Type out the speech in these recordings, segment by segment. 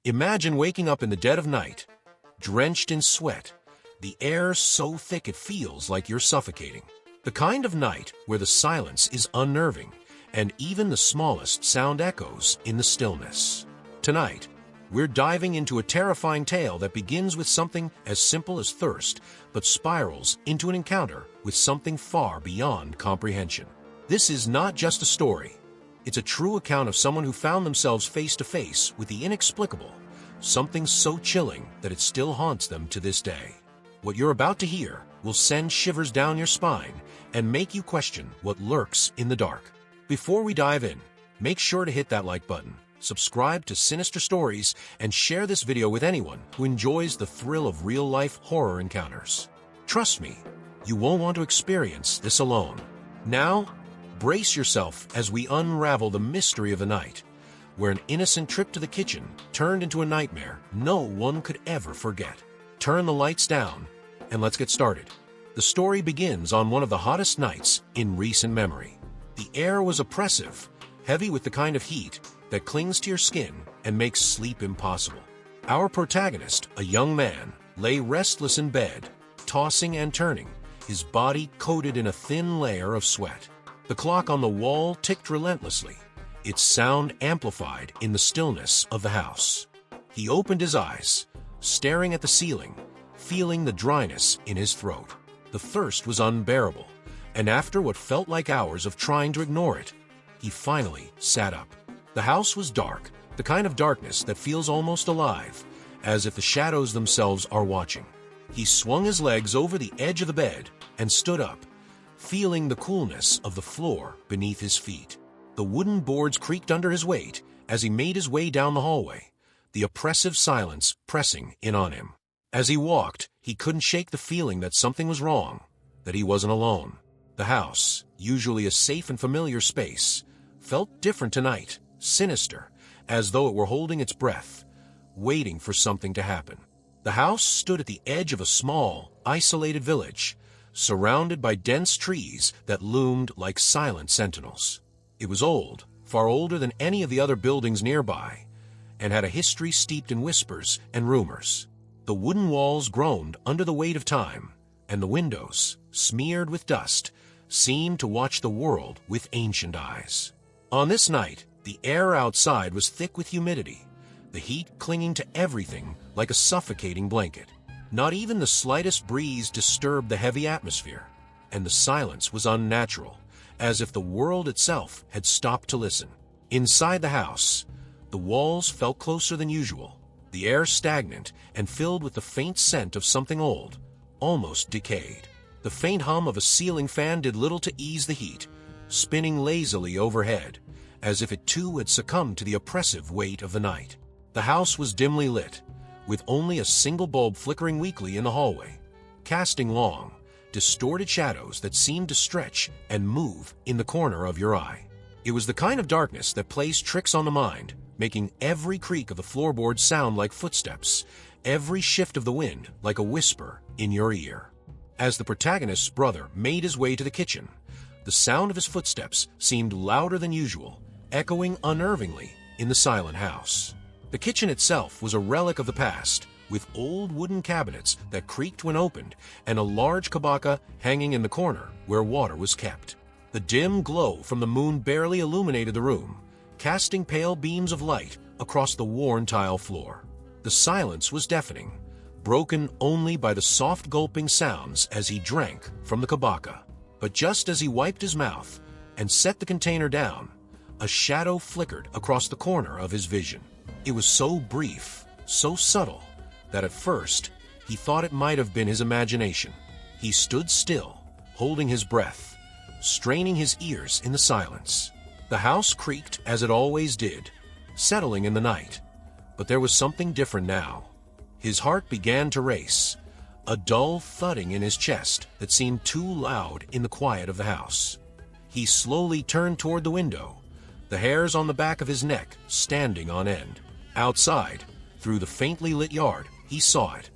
Imagine waking up in the dead of night, drenched in sweat, the air so thick it feels like you're suffocating. The kind of night where the silence is unnerving, and even the smallest sound echoes in the stillness. Tonight, we're diving into a terrifying tale that begins with something as simple as thirst, but spirals into an encounter with something far beyond comprehension. This is not just a story. It's a true account of someone who found themselves face to face with the inexplicable, something so chilling that it still haunts them to this day. What you're about to hear will send shivers down your spine and make you question what lurks in the dark. Before we dive in, make sure to hit that like button, subscribe to Sinister Stories, and share this video with anyone who enjoys the thrill of real-life horror encounters. Trust me, you won't want to experience this alone. Now, brace yourself as we unravel the mystery of the night, where an innocent trip to the kitchen turned into a nightmare no one could ever forget. Turn the lights down, and let's get started. The story begins on one of the hottest nights in recent memory. The air was oppressive, heavy with the kind of heat that clings to your skin and makes sleep impossible. Our protagonist, a young man, lay restless in bed, tossing and turning, his body coated in a thin layer of sweat. The clock on the wall ticked relentlessly, its sound amplified in the stillness of the house. He opened his eyes, staring at the ceiling, feeling the dryness in his throat. The thirst was unbearable, and after what felt like hours of trying to ignore it, he finally sat up. The house was dark, the kind of darkness that feels almost alive, as if the shadows themselves are watching. He swung his legs over the edge of the bed and stood up, feeling the coolness of the floor beneath his feet. The wooden boards creaked under his weight as he made his way down the hallway, the oppressive silence pressing in on him. As he walked, he couldn't shake the feeling that something was wrong, that he wasn't alone. The house, usually a safe and familiar space, felt different tonight, sinister, as though it were holding its breath, waiting for something to happen. The house stood at the edge of a small, isolated village, surrounded by dense trees that loomed like silent sentinels. It was old, far older than any of the other buildings nearby, and had a history steeped in whispers and rumors. The wooden walls groaned under the weight of time, and the windows, smeared with dust, seemed to watch the world with ancient eyes. On this night, the air outside was thick with humidity, the heat clinging to everything like a suffocating blanket. Not even the slightest breeze disturbed the heavy atmosphere, and the silence was unnatural, as if the world itself had stopped to listen. Inside the house, the walls felt closer than usual, the air stagnant and filled with the faint scent of something old, almost decayed. The faint hum of a ceiling fan did little to ease the heat, spinning lazily overhead, as if it too had succumbed to the oppressive weight of the night. The house was dimly lit, with only a single bulb flickering weakly in the hallway, casting long, distorted shadows that seemed to stretch and move in the corner of your eye. It was the kind of darkness that plays tricks on the mind, making every creak of the floorboards sound like footsteps, every shift of the wind like a whisper in your ear. As the protagonist's brother made his way to the kitchen, the sound of his footsteps seemed louder than usual, echoing unnervingly in the silent house. The kitchen itself was a relic of the past, with old wooden cabinets that creaked when opened and a large cabaça hanging in the corner where water was kept. The dim glow from the moon barely illuminated the room, casting pale beams of light across the worn tile floor. The silence was deafening, broken only by the soft gulping sounds as he drank from the cabaça. But just as he wiped his mouth and set the container down, a shadow flickered across the corner of his vision. It was so brief, so subtle, that at first he thought it might have been his imagination. He stood still, holding his breath, straining his ears in the silence. The house creaked as it always did, settling in the night. But there was something different now. His heart began to race, a dull thudding in his chest that seemed too loud in the quiet of the house. He slowly turned toward the window, the hairs on the back of his neck standing on end. Outside, through the faintly lit yard, he saw it,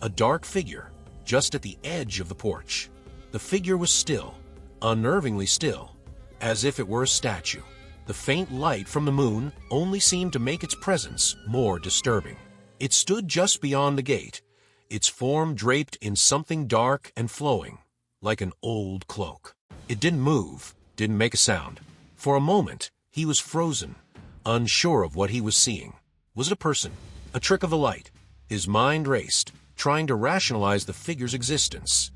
a dark figure just at the edge of the porch. The figure was still, unnervingly still, as if it were a statue. The faint light from the moon only seemed to make its presence more disturbing. It stood just beyond the gate, its form draped in something dark and flowing, like an old cloak. It didn't move, didn't make a sound. For a moment, he was frozen, unsure of what he was seeing. Was it a person? A trick of the light? His mind raced, trying to rationalize the figure's existence.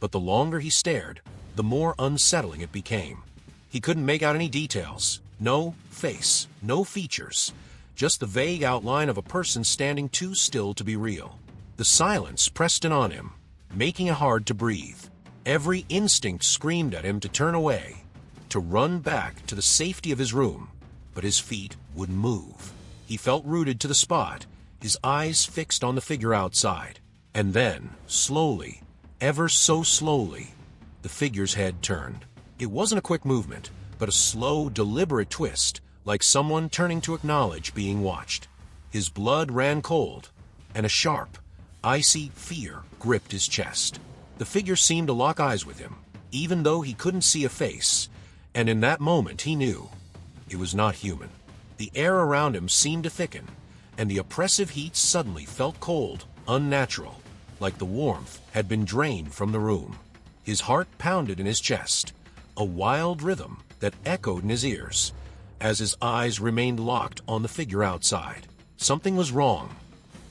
But the longer he stared, the more unsettling it became. He couldn't make out any details. No face, no features. Just the vague outline of a person standing too still to be real. The silence pressed in on him, making it hard to breathe. Every instinct screamed at him to turn away, to run back to the safety of his room, but his feet wouldn't move. He felt rooted to the spot, his eyes fixed on the figure outside. And then, slowly, ever so slowly, the figure's head turned. It wasn't a quick movement, but a slow, deliberate twist, like someone turning to acknowledge being watched. His blood ran cold, and a sharp, icy fear gripped his chest. The figure seemed to lock eyes with him, even though he couldn't see a face, and in that moment he knew it was not human. The air around him seemed to thicken, and the oppressive heat suddenly felt cold, unnatural, like the warmth had been drained from the room. His heart pounded in his chest, a wild rhythm that echoed in his ears, as his eyes remained locked on the figure outside. Something was wrong,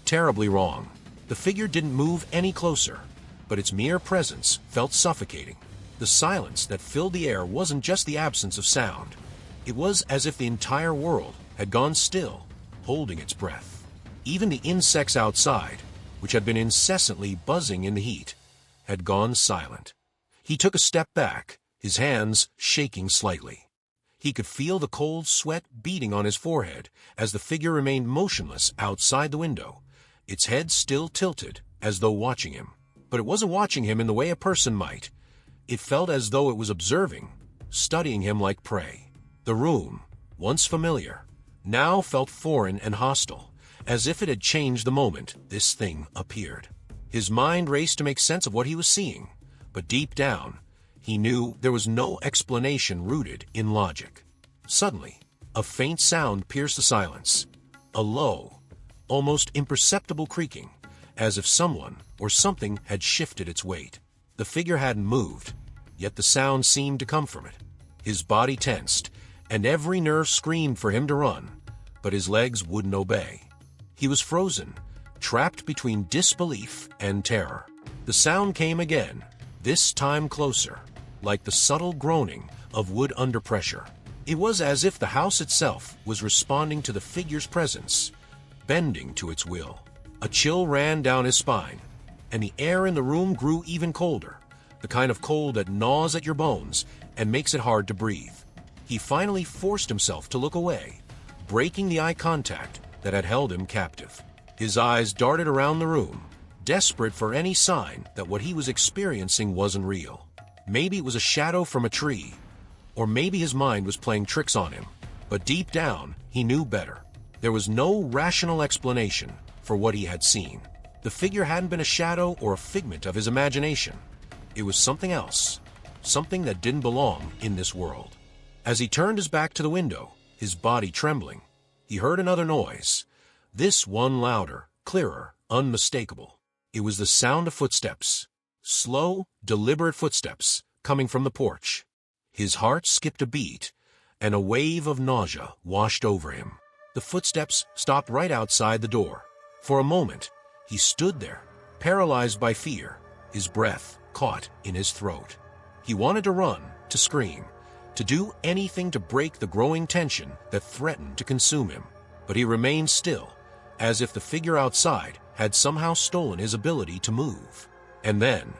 terribly wrong. The figure didn't move any closer, but its mere presence felt suffocating. The silence that filled the air wasn't just the absence of sound. It was as if the entire world had gone still, holding its breath. Even the insects outside, which had been incessantly buzzing in the heat, had gone silent. He took a step back, his hands shaking slightly. He could feel the cold sweat beating on his forehead as the figure remained motionless outside the window, its head still tilted as though watching him. But it wasn't watching him in the way a person might. It felt as though it was observing, studying him like prey. The room, once familiar, now felt foreign and hostile, as if it had changed the moment this thing appeared. His mind raced to make sense of what he was seeing, but deep down, he knew there was no explanation rooted in logic. Suddenly, a faint sound pierced the silence, a low, almost imperceptible creaking, as if someone or something had shifted its weight. The figure hadn't moved, yet the sound seemed to come from it. His body tensed, and every nerve screamed for him to run, but his legs wouldn't obey. He was frozen, trapped between disbelief and terror. The sound came again, this time closer, like the subtle groaning of wood under pressure. It was as if the house itself was responding to the figure's presence, bending to its will. A chill ran down his spine, and the air in the room grew even colder, the kind of cold that gnaws at your bones and makes it hard to breathe. He finally forced himself to look away, breaking the eye contact that had held him captive. His eyes darted around the room, desperate for any sign that what he was experiencing wasn't real. Maybe it was a shadow from a tree, or maybe his mind was playing tricks on him, but deep down, he knew better. There was no rational explanation for what he had seen. The figure hadn't been a shadow or a figment of his imagination. It was something else, something that didn't belong in this world. As he turned his back to the window, his body trembling, he heard another noise, this one louder, clearer, unmistakable. It was the sound of footsteps, slow, deliberate footsteps, coming from the porch. His heart skipped a beat, and a wave of nausea washed over him. The footsteps stopped right outside the door. For a moment, he stood there, paralyzed by fear, his breath caught in his throat. He wanted to run, to scream, to do anything to break the growing tension that threatened to consume him. But he remained still, as if the figure outside had somehow stolen his ability to move. And then,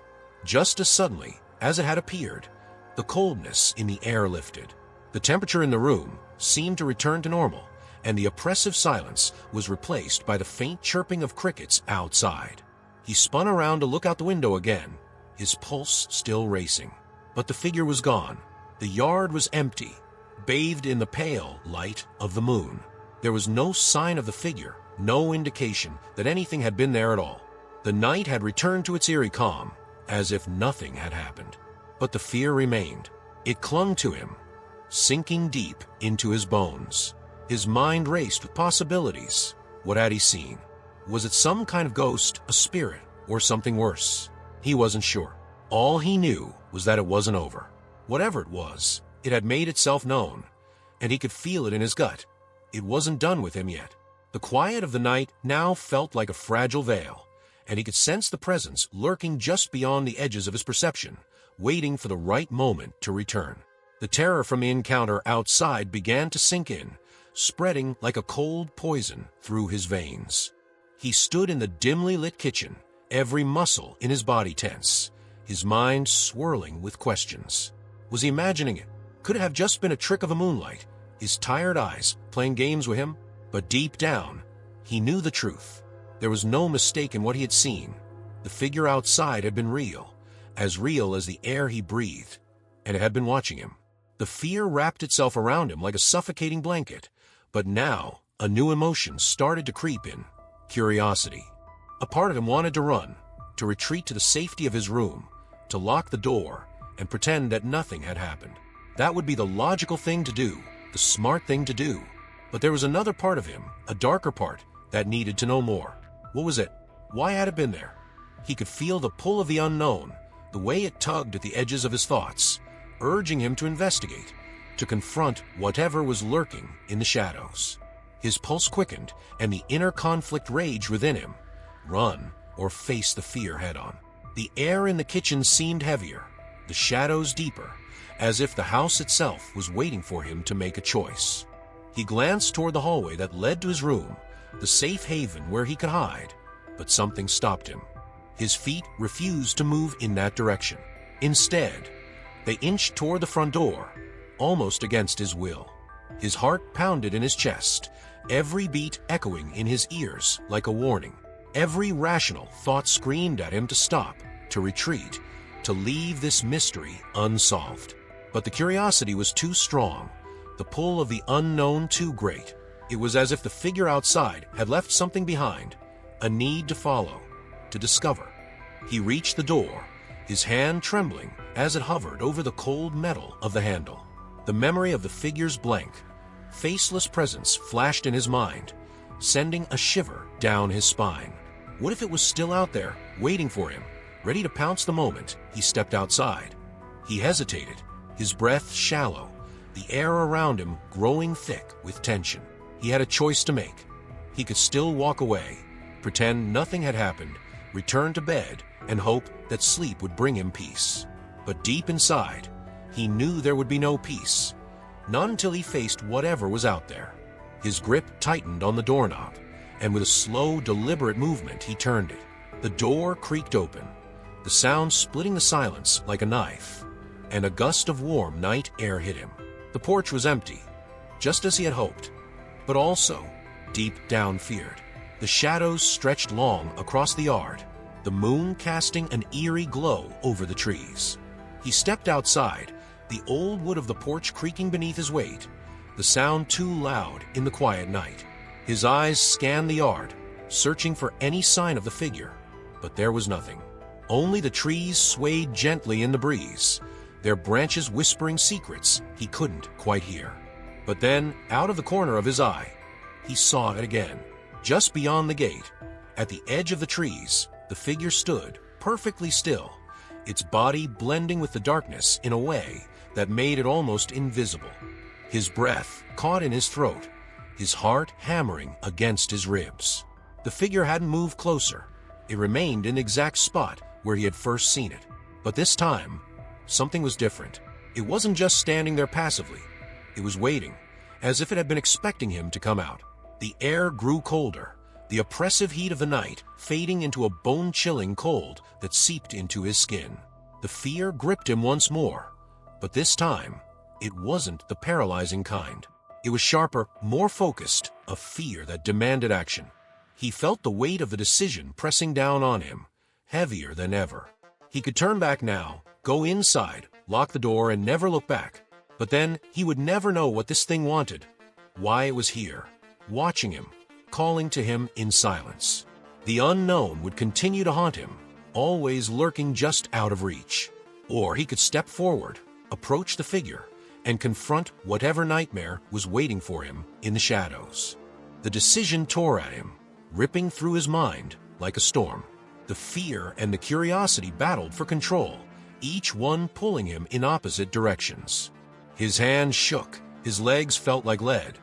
just as suddenly as it had appeared, the coldness in the air lifted. The temperature in the room seemed to return to normal, and the oppressive silence was replaced by the faint chirping of crickets outside. He spun around to look out the window again, his pulse still racing. But the figure was gone. The yard was empty, bathed in the pale light of the moon. There was no sign of the figure, no indication that anything had been there at all. The night had returned to its eerie calm, as if nothing had happened. But the fear remained. It clung to him, sinking deep into his bones. His mind raced with possibilities. What had he seen? Was it some kind of ghost, a spirit, or something worse? He wasn't sure. All he knew was that it wasn't over. Whatever it was, it had made itself known, and he could feel it in his gut. It wasn't done with him yet. The quiet of the night now felt like a fragile veil, and he could sense the presence lurking just beyond the edges of his perception, waiting for the right moment to return. The terror from the encounter outside began to sink in, spreading like a cold poison through his veins. He stood in the dimly lit kitchen, every muscle in his body tense, his mind swirling with questions. Was he imagining it? Could it have just been a trick of the moonlight, his tired eyes playing games with him? But deep down, he knew the truth. There was no mistake in what he had seen. The figure outside had been real as the air he breathed, and it had been watching him. The fear wrapped itself around him like a suffocating blanket, but now a new emotion started to creep in: curiosity. A part of him wanted to run, to retreat to the safety of his room, to lock the door, and pretend that nothing had happened. That would be the logical thing to do, the smart thing to do. But there was another part of him, a darker part, that needed to know more. What was it? Why had it been there? He could feel the pull of the unknown, the way it tugged at the edges of his thoughts, urging him to investigate, to confront whatever was lurking in the shadows. His pulse quickened, and the inner conflict raged within him. Run or face the fear head-on. The air in the kitchen seemed heavier, the shadows deeper, as if the house itself was waiting for him to make a choice. He glanced toward the hallway that led to his room, the safe haven where he could hide, but something stopped him. His feet refused to move in that direction. Instead, they inched toward the front door, almost against his will. His heart pounded in his chest, every beat echoing in his ears like a warning. Every rational thought screamed at him to stop, to retreat, to leave this mystery unsolved. But the curiosity was too strong, the pull of the unknown too great. It was as if the figure outside had left something behind, a need to follow, to discover. He reached the door, his hand trembling as it hovered over the cold metal of the handle. The memory of the figure's blank, faceless presence flashed in his mind, sending a shiver down his spine. What if it was still out there, waiting for him, ready to pounce the moment he stepped outside? He hesitated, his breath shallow, the air around him growing thick with tension. He had a choice to make. He could still walk away, pretend nothing had happened, return to bed, and hope that sleep would bring him peace. But deep inside, he knew there would be no peace, not until he faced whatever was out there. His grip tightened on the doorknob, and with a slow, deliberate movement, he turned it. The door creaked open, the sound splitting the silence like a knife, and a gust of warm night air hit him. The porch was empty, just as he had hoped, but also, deep down, feared. The shadows stretched long across the yard, the moon casting an eerie glow over the trees. He stepped outside, the old wood of the porch creaking beneath his weight, the sound too loud in the quiet night. His eyes scanned the yard, searching for any sign of the figure, but there was nothing. Only the trees swayed gently in the breeze, their branches whispering secrets he couldn't quite hear. But then, out of the corner of his eye, he saw it again. Just beyond the gate, at the edge of the trees, the figure stood, perfectly still, its body blending with the darkness in a way that made it almost invisible. His breath caught in his throat, his heart hammering against his ribs. The figure hadn't moved closer. It remained in the exact spot where he had first seen it. But this time, something was different. It wasn't just standing there passively. It was waiting, as if it had been expecting him to come out. The air grew colder, the oppressive heat of the night fading into a bone-chilling cold that seeped into his skin. The fear gripped him once more, but this time, it wasn't the paralyzing kind. It was sharper, more focused, a fear that demanded action. He felt the weight of the decision pressing down on him, heavier than ever. He could turn back now, go inside, lock the door, and never look back. But then he would never know what this thing wanted, why it was here, watching him, calling to him in silence. The unknown would continue to haunt him, always lurking just out of reach. Or he could step forward, approach the figure, and confront whatever nightmare was waiting for him in the shadows. The decision tore at him, ripping through his mind like a storm. The fear and the curiosity battled for control, each one pulling him in opposite directions. His hands shook, his legs felt like lead,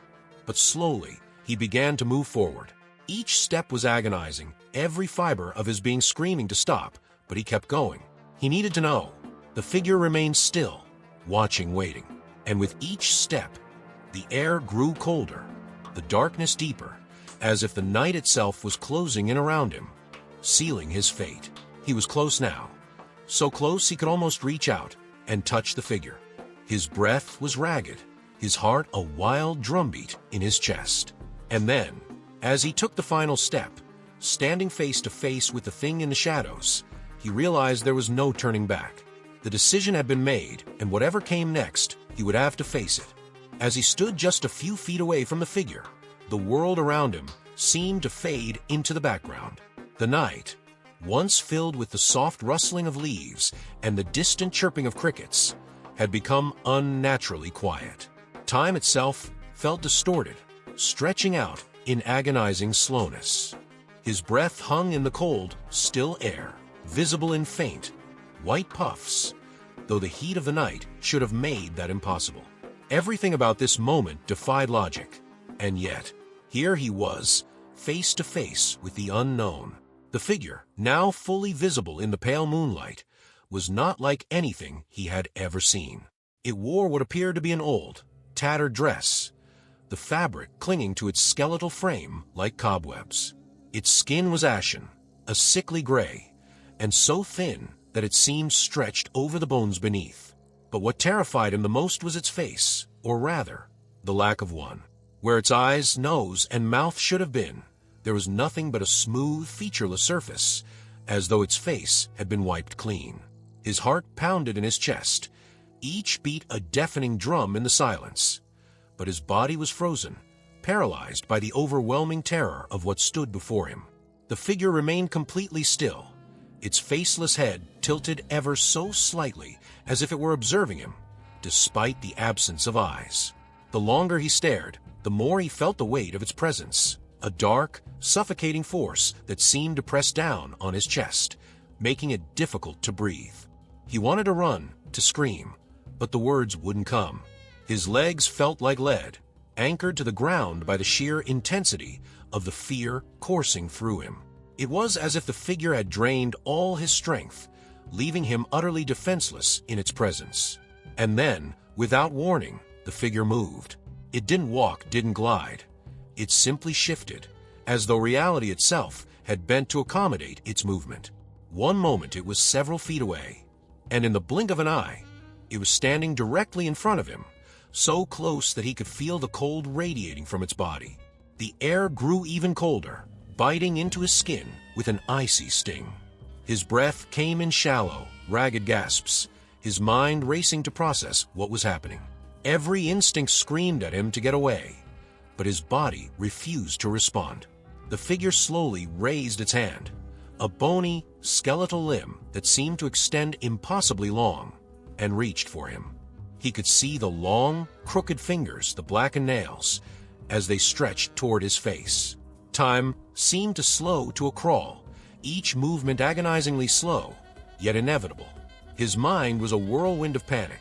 but slowly he began to move forward. Each step was agonizing, every fiber of his being screaming to stop, but he kept going. He needed to know. The figure remained still, watching, waiting. And with each step, the air grew colder, the darkness deeper, as if the night itself was closing in around him, sealing his fate. He was close now, so close he could almost reach out and touch the figure. His breath was ragged, his heart a wild drumbeat in his chest. And then, as he took the final step, standing face to face with the thing in the shadows, he realized there was no turning back. The decision had been made, and whatever came next, he would have to face it. As he stood just a few feet away from the figure, the world around him seemed to fade into the background. The night, once filled with the soft rustling of leaves and the distant chirping of crickets, had become unnaturally quiet. Time itself felt distorted, stretching out in agonizing slowness. His breath hung in the cold, still air, visible in faint, white puffs, though the heat of the night should have made that impossible. Everything about this moment defied logic, and yet, here he was, face to face with the unknown. The figure, now fully visible in the pale moonlight, was not like anything he had ever seen. It wore what appeared to be an old, tattered dress, the fabric clinging to its skeletal frame like cobwebs. Its skin was ashen, a sickly gray, and so thin that it seemed stretched over the bones beneath. But what terrified him the most was its face, or rather, the lack of one. Where its eyes, nose, and mouth should have been, there was nothing but a smooth, featureless surface, as though its face had been wiped clean. His heart pounded in his chest, each beat a deafening drum in the silence. But his body was frozen, paralyzed by the overwhelming terror of what stood before him. The figure remained completely still, its faceless head tilted ever so slightly as if it were observing him, despite the absence of eyes. The longer he stared, the more he felt the weight of its presence, a dark, suffocating force that seemed to press down on his chest, making it difficult to breathe. He wanted to run, to scream, but the words wouldn't come. His legs felt like lead, anchored to the ground by the sheer intensity of the fear coursing through him. It was as if the figure had drained all his strength, leaving him utterly defenseless in its presence. And then, without warning, the figure moved. It didn't walk, didn't glide. It simply shifted, as though reality itself had bent to accommodate its movement. One moment it was several feet away, and in the blink of an eye, it was standing directly in front of him, so close that he could feel the cold radiating from its body. The air grew even colder, biting into his skin with an icy sting. His breath came in shallow, ragged gasps, his mind racing to process what was happening. Every instinct screamed at him to get away, but his body refused to respond. The figure slowly raised its hand, a bony, skeletal limb that seemed to extend impossibly long, and reached for him. He could see the long, crooked fingers, the blackened nails, as they stretched toward his face. Time seemed to slow to a crawl, each movement agonizingly slow, yet inevitable. His mind was a whirlwind of panic,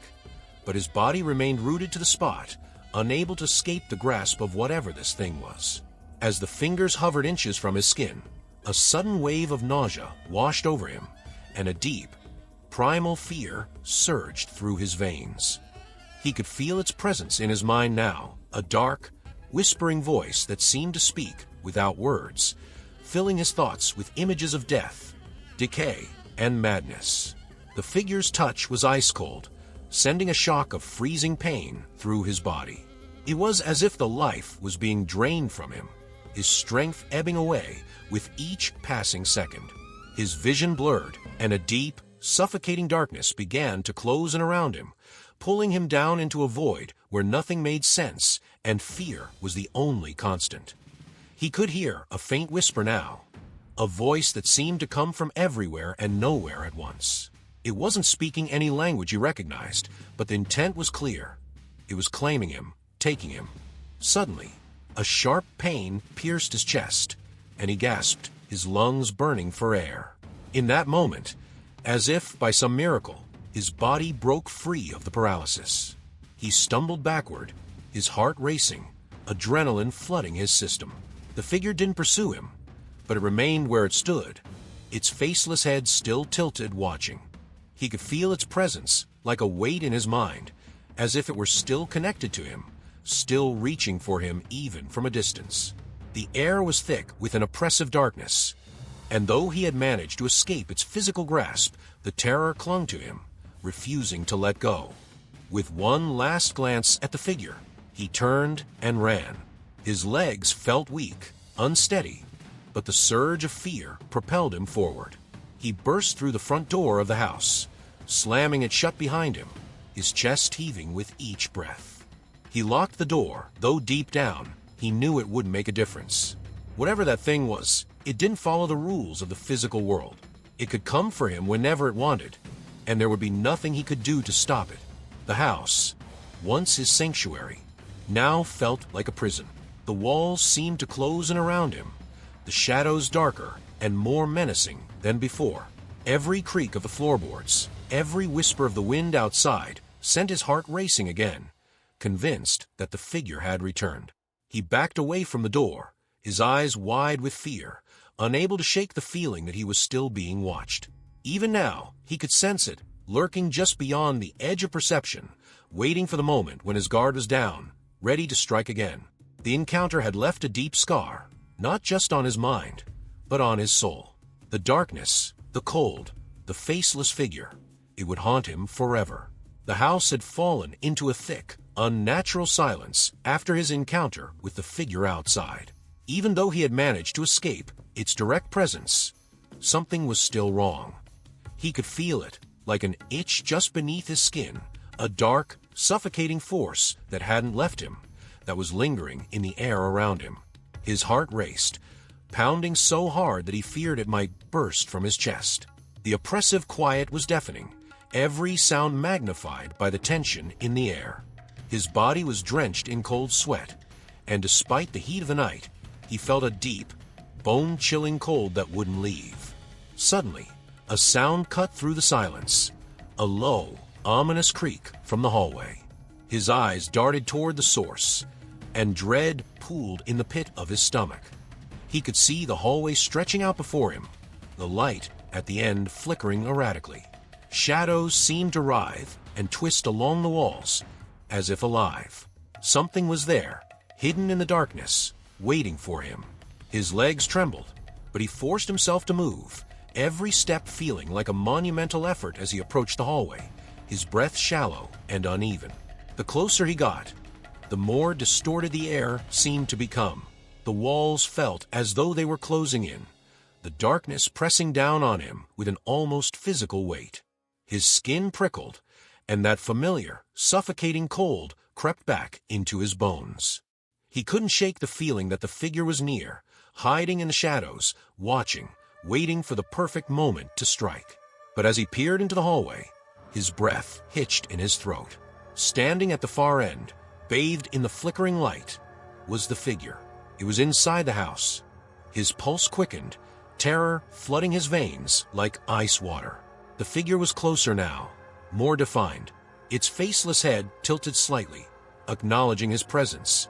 but his body remained rooted to the spot, unable to escape the grasp of whatever this thing was. As the fingers hovered inches from his skin, a sudden wave of nausea washed over him, and a deep, primal fear surged through his veins. He could feel its presence in his mind now, a dark, whispering voice that seemed to speak without words, filling his thoughts with images of death, decay, and madness. The figure's touch was ice-cold, sending a shock of freezing pain through his body. It was as if the life was being drained from him, his strength ebbing away with each passing second. His vision blurred, and a deep, suffocating darkness began to close in around him, pulling him down into a void where nothing made sense and fear was the only constant. He could hear a faint whisper now, a voice that seemed to come from everywhere and nowhere at once. It wasn't speaking any language he recognized, but the intent was clear. It was claiming him, taking him. Suddenly, a sharp pain pierced his chest, and he gasped, his lungs burning for air. In that moment, as if by some miracle, his body broke free of the paralysis. He stumbled backward, his heart racing, adrenaline flooding his system. The figure didn't pursue him, but it remained where it stood, its faceless head still tilted, watching. He could feel its presence, like a weight in his mind, as if it were still connected to him, still reaching for him even from a distance. The air was thick with an oppressive darkness, and though he had managed to escape its physical grasp, the terror clung to him, refusing to let go. With one last glance at the figure, he turned and ran. His legs felt weak, unsteady, but the surge of fear propelled him forward. He burst through the front door of the house, slamming it shut behind him, his chest heaving with each breath. He locked the door, though deep down, he knew it wouldn't make a difference. Whatever that thing was, it didn't follow the rules of the physical world. It could come for him whenever it wanted, and there would be nothing he could do to stop it. The house, once his sanctuary, now felt like a prison. The walls seemed to close in around him, the shadows darker and more menacing than before. Every creak of the floorboards, every whisper of the wind outside sent his heart racing again, convinced that the figure had returned. He backed away from the door, his eyes wide with fear, unable to shake the feeling that he was still being watched. Even now, he could sense it, lurking just beyond the edge of perception, waiting for the moment when his guard was down, ready to strike again. The encounter had left a deep scar, not just on his mind, but on his soul. The darkness, the cold, the faceless figure, it would haunt him forever. The house had fallen into a thick, unnatural silence after his encounter with the figure outside. Even though he had managed to escape its direct presence, something was still wrong. He could feel it, like an itch just beneath his skin, a dark, suffocating force that hadn't left him, that was lingering in the air around him. His heart raced, pounding so hard that he feared it might burst from his chest. The oppressive quiet was deafening, every sound magnified by the tension in the air. His body was drenched in cold sweat, and despite the heat of the night, he felt a deep, bone-chilling cold that wouldn't leave. Suddenly, a sound cut through the silence, a low, ominous creak from the hallway. His eyes darted toward the source, and dread pooled in the pit of his stomach. He could see the hallway stretching out before him, the light at the end flickering erratically. Shadows seemed to writhe and twist along the walls, as if alive. Something was there, hidden in the darkness, waiting for him. His legs trembled, but he forced himself to move, every step feeling like a monumental effort as he approached the hallway, his breath shallow and uneven. The closer he got, the more distorted the air seemed to become. The walls felt as though they were closing in, the darkness pressing down on him with an almost physical weight. His skin prickled, and that familiar, suffocating cold crept back into his bones. He couldn't shake the feeling that the figure was near, hiding in the shadows, watching, waiting for the perfect moment to strike. But as he peered into the hallway, his breath hitched in his throat. Standing at the far end, bathed in the flickering light, was the figure. It was inside the house. His pulse quickened, terror flooding his veins like ice water. The figure was closer now, more defined, its faceless head tilted slightly, acknowledging his presence,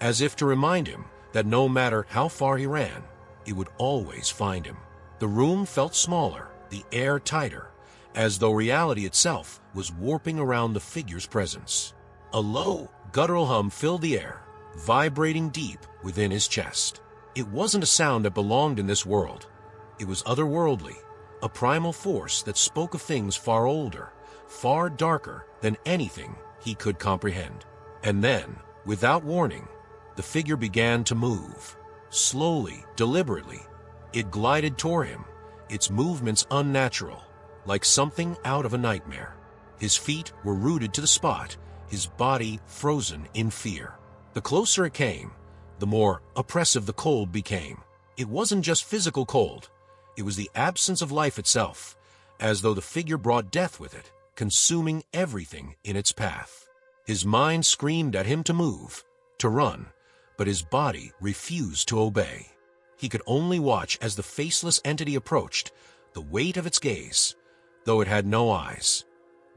as if to remind him that no matter how far he ran, it would always find him. The room felt smaller, the air tighter, as though reality itself was warping around the figure's presence. A low, guttural hum filled the air, vibrating deep within his chest. It wasn't a sound that belonged in this world. It was otherworldly, a primal force that spoke of things far older, far darker than anything he could comprehend. And then, without warning, the figure began to move. Slowly, deliberately, it glided toward him, its movements unnatural, like something out of a nightmare. His feet were rooted to the spot, his body frozen in fear. The closer it came, the more oppressive the cold became. It wasn't just physical cold, it was the absence of life itself, as though the figure brought death with it, consuming everything in its path. His mind screamed at him to move, to run, but his body refused to obey. He could only watch as the faceless entity approached, the weight of its gaze, though it had no eyes,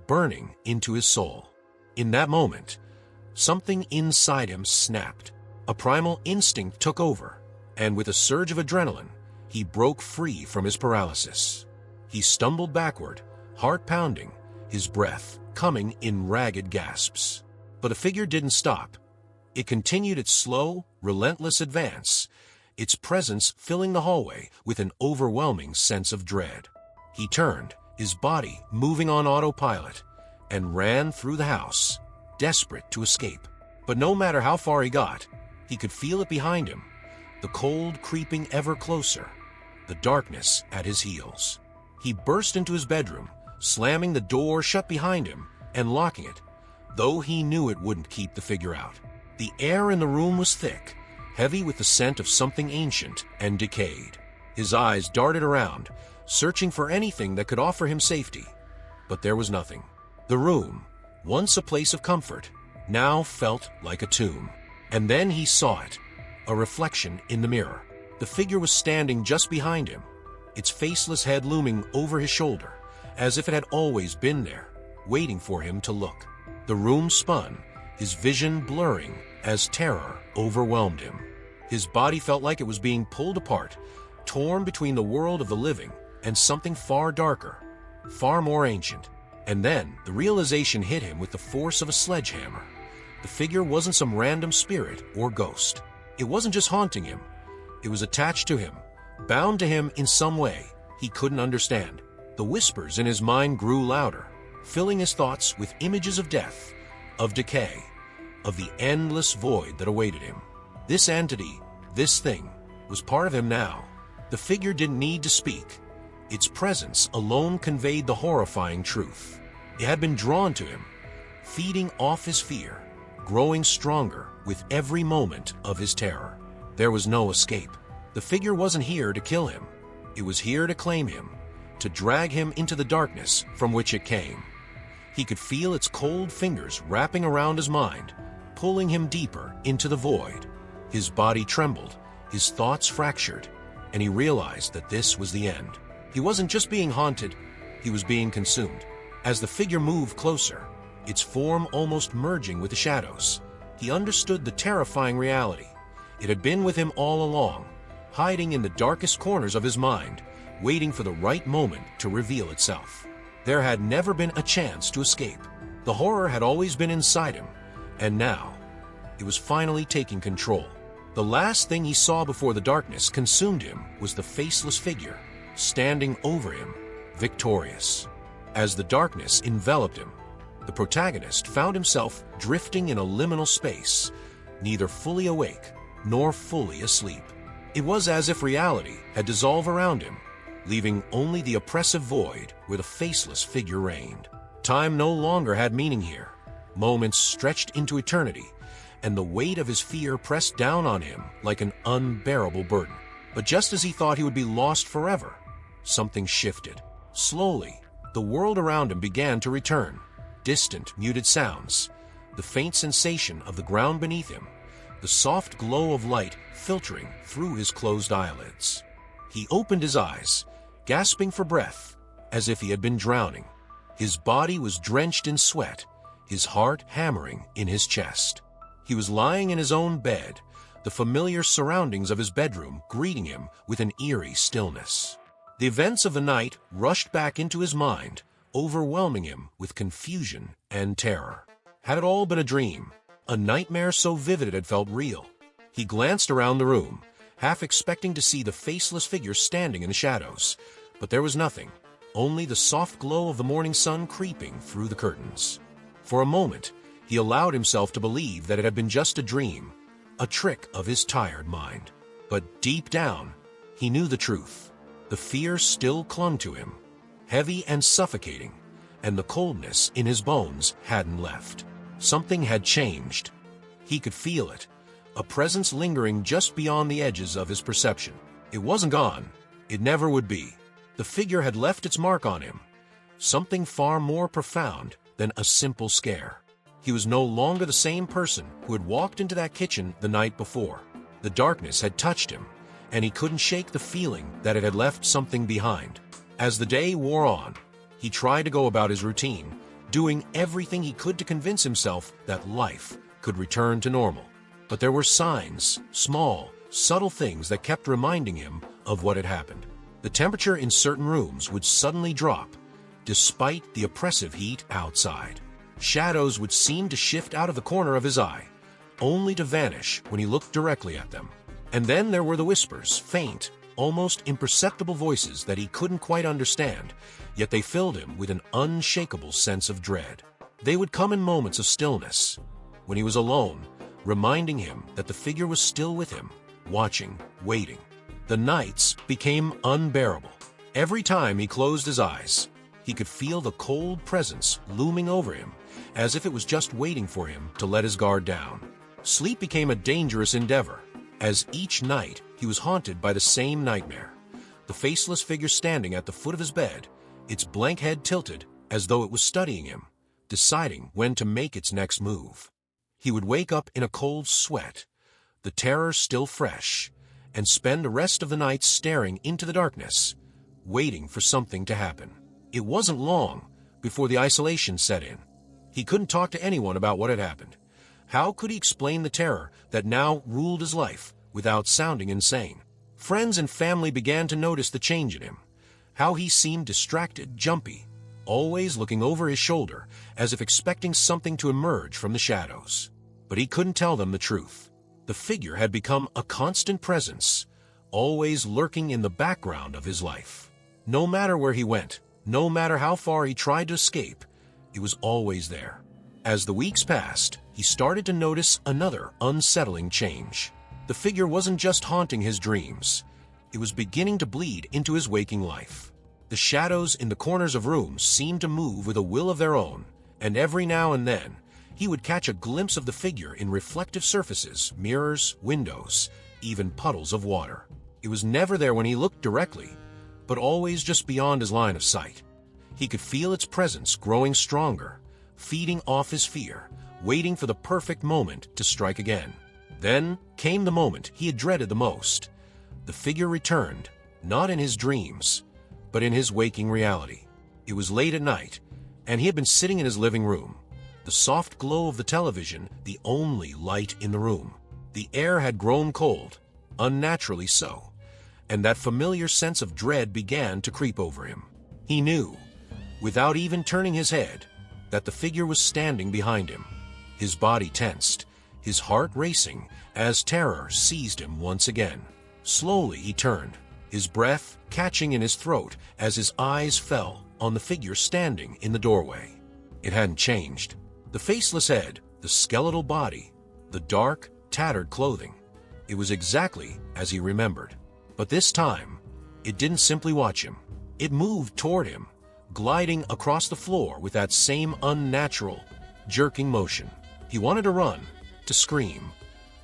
burning into his soul. In that moment, something inside him snapped. A primal instinct took over, and with a surge of adrenaline, he broke free from his paralysis. He stumbled backward, heart pounding, his breath coming in ragged gasps. But the figure didn't stop. It continued its slow, relentless advance, its presence filling the hallway with an overwhelming sense of dread. He turned, his body moving on autopilot, and ran through the house, desperate to escape. But no matter how far he got, he could feel it behind him, the cold creeping ever closer, the darkness at his heels. He burst into his bedroom, slamming the door shut behind him and locking it, though he knew it wouldn't keep the figure out. The air in the room was thick, heavy with the scent of something ancient and decayed. His eyes darted around, searching for anything that could offer him safety. But there was nothing. The room, once a place of comfort, now felt like a tomb. And then he saw it, a reflection in the mirror. The figure was standing just behind him, its faceless head looming over his shoulder, as if it had always been there, waiting for him to look. The room spun, his vision blurring as terror overwhelmed him. His body felt like it was being pulled apart, torn between the world of the living and something far darker, far more ancient. And then the realization hit him with the force of a sledgehammer. The figure wasn't some random spirit or ghost. It wasn't just haunting him. It was attached to him, bound to him in some way he couldn't understand. The whispers in his mind grew louder, filling his thoughts with images of death, of decay, of the endless void that awaited him. This entity, this thing, was part of him now. The figure didn't need to speak. Its presence alone conveyed the horrifying truth. It had been drawn to him, feeding off his fear, growing stronger with every moment of his terror. There was no escape. The figure wasn't here to kill him. It was here to claim him, to drag him into the darkness from which it came. He could feel its cold fingers wrapping around his mind, pulling him deeper into the void. His body trembled, his thoughts fractured, and he realized that this was the end. He wasn't just being haunted, he was being consumed. As the figure moved closer, its form almost merging with the shadows, he understood the terrifying reality. It had been with him all along, hiding in the darkest corners of his mind, waiting for the right moment to reveal itself. There had never been a chance to escape. The horror had always been inside him, and now it was finally taking control. The last thing he saw before the darkness consumed him was the faceless figure, standing over him, victorious. As the darkness enveloped him, the protagonist found himself drifting in a liminal space, neither fully awake nor fully asleep. It was as if reality had dissolved around him, leaving only the oppressive void where the faceless figure reigned. Time no longer had meaning here. Moments stretched into eternity, and the weight of his fear pressed down on him like an unbearable burden. But just as he thought he would be lost forever, something shifted. Slowly, the world around him began to return. Distant, muted sounds, the faint sensation of the ground beneath him, the soft glow of light filtering through his closed eyelids. He opened his eyes, gasping for breath, as if he had been drowning. His body was drenched in sweat, his heart hammering in his chest. He was lying in his own bed, the familiar surroundings of his bedroom greeting him with an eerie stillness. The events of the night rushed back into his mind, overwhelming him with confusion and terror. Had it all been a dream, a nightmare so vivid it had felt real? He glanced around the room, half expecting to see the faceless figure standing in the shadows, but there was nothing, only the soft glow of the morning sun creeping through the curtains. For a moment, he allowed himself to believe that it had been just a dream, a trick of his tired mind. But deep down, he knew the truth. The fear still clung to him, heavy and suffocating, and the coldness in his bones hadn't left. Something had changed. He could feel it, a presence lingering just beyond the edges of his perception. It wasn't gone. It never would be. The figure had left its mark on him, something far more profound than a simple scare. He was no longer the same person who had walked into that kitchen the night before. The darkness had touched him, and he couldn't shake the feeling that it had left something behind. As the day wore on, he tried to go about his routine, doing everything he could to convince himself that life could return to normal. But there were signs, small, subtle things that kept reminding him of what had happened. The temperature in certain rooms would suddenly drop, despite the oppressive heat outside. Shadows would seem to shift out of the corner of his eye, only to vanish when he looked directly at them. And then there were the whispers, faint, almost imperceptible voices that he couldn't quite understand, yet they filled him with an unshakable sense of dread. They would come in moments of stillness, when he was alone, reminding him that the figure was still with him, watching, waiting. The nights became unbearable. Every time he closed his eyes, he could feel the cold presence looming over him, as if it was just waiting for him to let his guard down. Sleep became a dangerous endeavor, as each night he was haunted by the same nightmare. The faceless figure standing at the foot of his bed, its blank head tilted as though it was studying him, deciding when to make its next move. He would wake up in a cold sweat, the terror still fresh, and spend the rest of the night staring into the darkness, waiting for something to happen. It wasn't long before the isolation set in. He couldn't talk to anyone about what had happened. How could he explain the terror that now ruled his life without sounding insane? Friends and family began to notice the change in him, how he seemed distracted, jumpy, always looking over his shoulder as if expecting something to emerge from the shadows. But he couldn't tell them the truth. The figure had become a constant presence, always lurking in the background of his life. No matter where he went, no matter how far he tried to escape, it was always there. As the weeks passed, he started to notice another unsettling change. The figure wasn't just haunting his dreams. It was beginning to bleed into his waking life. The shadows in the corners of rooms seemed to move with a will of their own, and every now and then, he would catch a glimpse of the figure in reflective surfaces, mirrors, windows, even puddles of water. It was never there when he looked directly, but always just beyond his line of sight. He could feel its presence growing stronger, feeding off his fear, waiting for the perfect moment to strike again. Then came the moment he had dreaded the most. The figure returned, not in his dreams, but in his waking reality. It was late at night, and he had been sitting in his living room. The soft glow of the television, the only light in the room. The air had grown cold, unnaturally so, and that familiar sense of dread began to creep over him. He knew, without even turning his head, that the figure was standing behind him. His body tensed, his heart racing as terror seized him once again. Slowly he turned, his breath catching in his throat as his eyes fell on the figure standing in the doorway. It hadn't changed. The faceless head, the skeletal body, the dark, tattered clothing. It was exactly as he remembered. But this time, it didn't simply watch him. It moved toward him, gliding across the floor with that same unnatural, jerking motion. He wanted to run, to scream,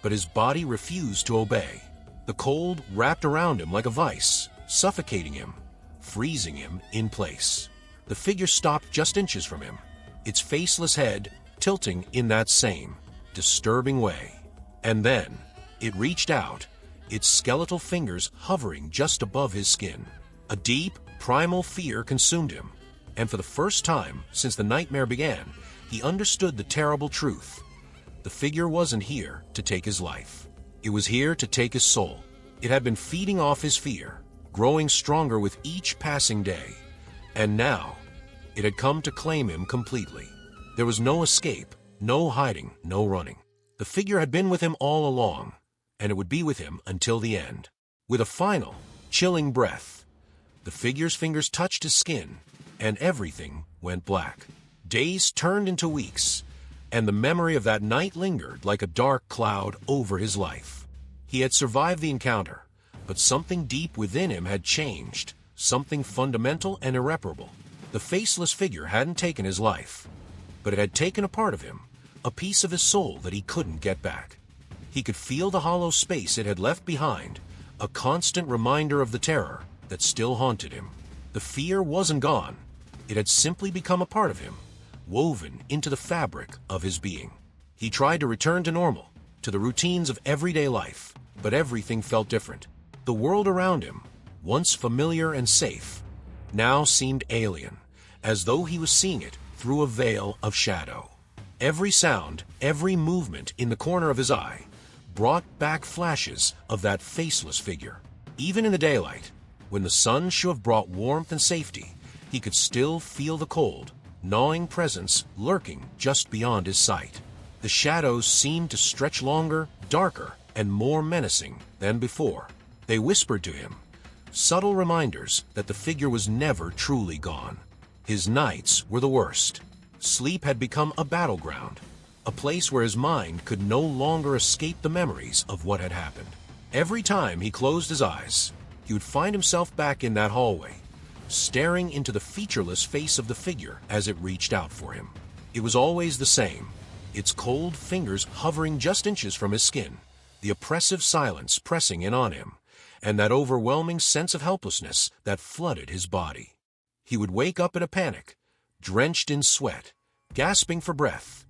but his body refused to obey. The cold wrapped around him like a vice, suffocating him, freezing him in place. The figure stopped just inches from him, its faceless head tilting in that same, disturbing way. And then, it reached out, its skeletal fingers hovering just above his skin. A deep, primal fear consumed him, and for the first time since the nightmare began, he understood the terrible truth. The figure wasn't here to take his life. It was here to take his soul. It had been feeding off his fear, growing stronger with each passing day, and now it had come to claim him completely. There was no escape, no hiding, no running. The figure had been with him all along, and it would be with him until the end. With a final, chilling breath, the figure's fingers touched his skin, and everything went black. Days turned into weeks, and the memory of that night lingered like a dark cloud over his life. He had survived the encounter, but something deep within him had changed, something fundamental and irreparable. The faceless figure hadn't taken his life, but it had taken a part of him, a piece of his soul that he couldn't get back. He could feel the hollow space it had left behind, a constant reminder of the terror that still haunted him. The fear wasn't gone. It had simply become a part of him, woven into the fabric of his being. He tried to return to normal, to the routines of everyday life, but everything felt different. The world around him, once familiar and safe, now seemed alien, as though he was seeing it through a veil of shadow. Every sound, every movement in the corner of his eye brought back flashes of that faceless figure. Even in the daylight, when the sun should have brought warmth and safety, he could still feel the cold, gnawing presence lurking just beyond his sight. The shadows seemed to stretch longer, darker, and more menacing than before. They whispered to him, subtle reminders that the figure was never truly gone. His nights were the worst. Sleep had become a battleground, a place where his mind could no longer escape the memories of what had happened. Every time he closed his eyes, he would find himself back in that hallway, staring into the featureless face of the figure as it reached out for him. It was always the same, its cold fingers hovering just inches from his skin, the oppressive silence pressing in on him, and that overwhelming sense of helplessness that flooded his body. He would wake up in a panic, drenched in sweat, gasping for breath,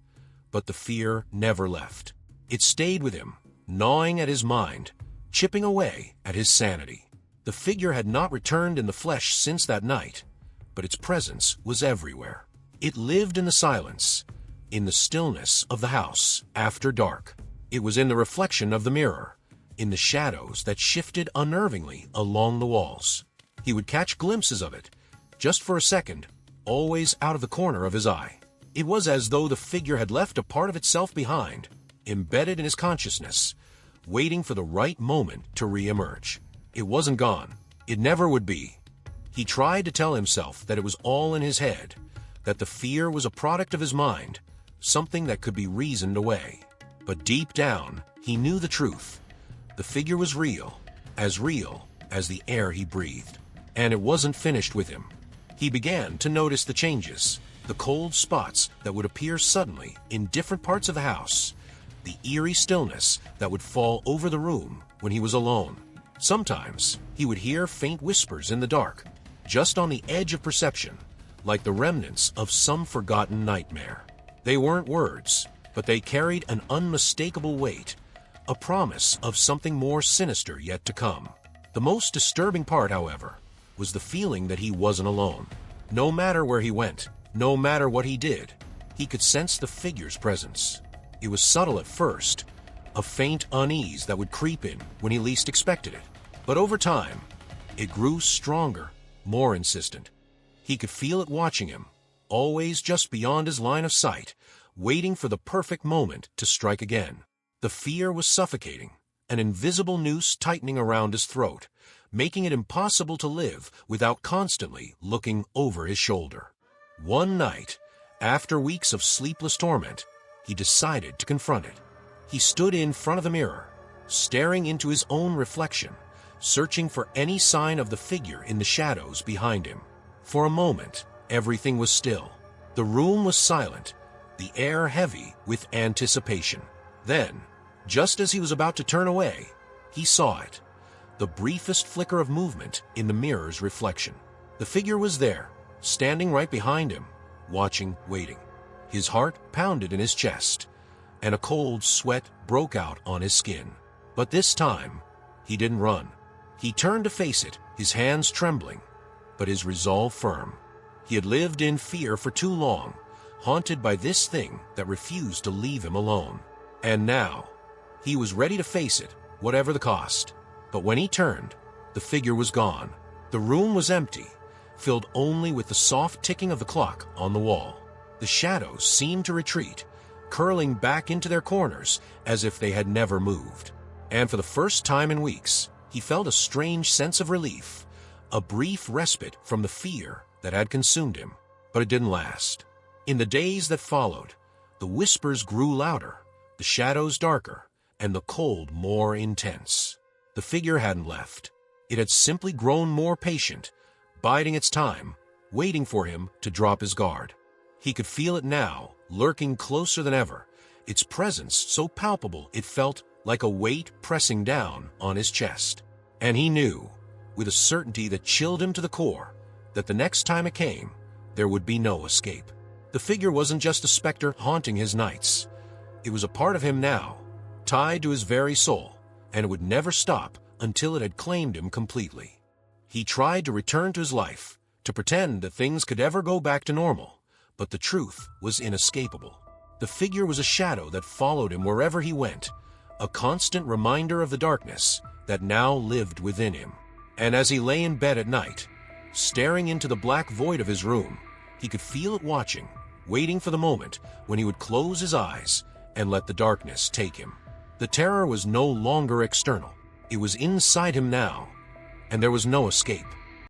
but the fear never left. It stayed with him, gnawing at his mind, chipping away at his sanity. The figure had not returned in the flesh since that night, but its presence was everywhere. It lived in the silence, in the stillness of the house after dark. It was in the reflection of the mirror, in the shadows that shifted unnervingly along the walls. He would catch glimpses of it, just for a second, always out of the corner of his eye. It was as though the figure had left a part of itself behind, embedded in his consciousness, waiting for the right moment to re-emerge. It wasn't gone. It never would be. He tried to tell himself that it was all in his head, that the fear was a product of his mind, something that could be reasoned away. But deep down, he knew the truth. The figure was real as the air he breathed. And it wasn't finished with him. He began to notice the changes, the cold spots that would appear suddenly in different parts of the house, the eerie stillness that would fall over the room when he was alone. Sometimes he would hear faint whispers in the dark, just on the edge of perception, like the remnants of some forgotten nightmare. They weren't words, but they carried an unmistakable weight, a promise of something more sinister yet to come. The most disturbing part, however, was the feeling that he wasn't alone. No matter where he went, no matter what he did, he could sense the figure's presence. It was subtle at first, a faint unease that would creep in when he least expected it. But over time, it grew stronger, more insistent. He could feel it watching him, always just beyond his line of sight, waiting for the perfect moment to strike again. The fear was suffocating, an invisible noose tightening around his throat, making it impossible to live without constantly looking over his shoulder. One night, after weeks of sleepless torment, he decided to confront it. He stood in front of the mirror, staring into his own reflection, searching for any sign of the figure in the shadows behind him. For a moment, everything was still. The room was silent, the air heavy with anticipation. Then, just as he was about to turn away, he saw it. The briefest flicker of movement in the mirror's reflection. The figure was there, standing right behind him, watching, waiting. His heart pounded in his chest, and a cold sweat broke out on his skin. But this time, he didn't run. He turned to face it, his hands trembling, but his resolve firm. He had lived in fear for too long, haunted by this thing that refused to leave him alone. And now, he was ready to face it, whatever the cost. But when he turned, the figure was gone. The room was empty, filled only with the soft ticking of the clock on the wall. The shadows seemed to retreat, curling back into their corners as if they had never moved. And for the first time in weeks, he felt a strange sense of relief, a brief respite from the fear that had consumed him. But it didn't last. In the days that followed, the whispers grew louder, the shadows darker, and the cold more intense. The figure hadn't left. It had simply grown more patient, biding its time, waiting for him to drop his guard. He could feel it now, lurking closer than ever, its presence so palpable it felt like a weight pressing down on his chest. And he knew, with a certainty that chilled him to the core, that the next time it came, there would be no escape. The figure wasn't just a specter haunting his nights. It was a part of him now, tied to his very soul, and it would never stop until it had claimed him completely. He tried to return to his life, to pretend that things could ever go back to normal, but the truth was inescapable. The figure was a shadow that followed him wherever he went, a constant reminder of the darkness that now lived within him. And as he lay in bed at night, staring into the black void of his room, he could feel it watching, waiting for the moment when he would close his eyes and let the darkness take him. The terror was no longer external. It was inside him now, and there was no escape.